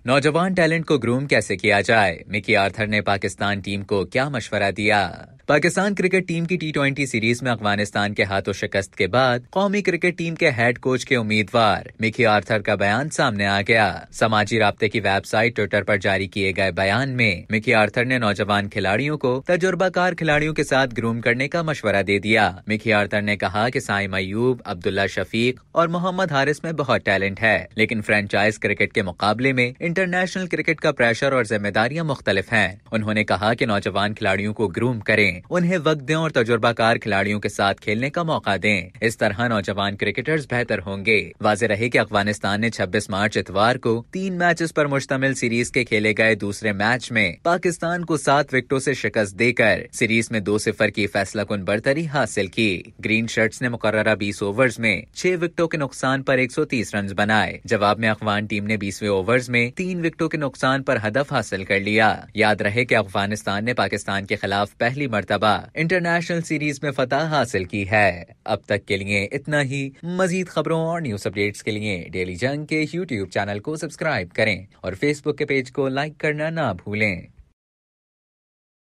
नौजवान टैलेंट को ग्रूम कैसे किया जाए, मिकी आर्थर ने पाकिस्तान टीम को क्या मशवरा दिया। पाकिस्तान क्रिकेट टीम की टी20 सीरीज में अफगानिस्तान के हाथों शिकस्त के बाद कौमी क्रिकेट टीम के हेड कोच के उम्मीदवार मिकी आर्थर का बयान सामने आ गया। समाजी राब्ते की वेबसाइट ट्विटर पर जारी किए गए बयान में मिकी आर्थर ने नौजवान खिलाड़ियों को तजुर्बाकार खिलाड़ियों के साथ ग्रूम करने का मशवरा दे दिया। मिकी आर्थर ने कहा कि साइम अयूब, अब्दुल्ला शफीक और मोहम्मद हारिस में बहुत टैलेंट है, लेकिन फ्रेंचाइज क्रिकेट के मुकाबले में इंटरनेशनल क्रिकेट का प्रेशर और जिम्मेदारियां मुख्तलिफ हैं। उन्होंने कहा कि नौजवान खिलाड़ियों को ग्रूम करें, उन्हें वक्त दें और तजुर्बाकार खिलाड़ियों के साथ खेलने का मौका दें। इस तरह नौजवान क्रिकेटर्स बेहतर होंगे। वाज़ेह रहे कि अफगानिस्तान ने 26 मार्च इतवार को 3 मैचेस पर मुश्तमिल सीरीज के खेले गए दूसरे मैच में पाकिस्तान को 7 विकेटों से शिकस्त देकर सीरीज में 2-0 की फैसलाकुन बरतरी हासिल की। ग्रीन शर्ट्स ने मुकर्ररा 20 ओवर्स में 6 विकेटों के नुकसान पर 130 रन बनाए। जवाब में अफगान टीम ने 20वें ओवर्स में 3 विकेटों के नुकसान पर हदफ हासिल कर लिया। याद रहे कि अफगानिस्तान ने पाकिस्तान के खिलाफ पहली मर्तबा इंटरनेशनल सीरीज में फतह हासिल की है। अब तक के लिए इतना ही। मजीद खबरों और न्यूज अपडेट्स के लिए डेली जंग के YouTube चैनल को सब्सक्राइब करें और Facebook के पेज को लाइक करना ना भूलें।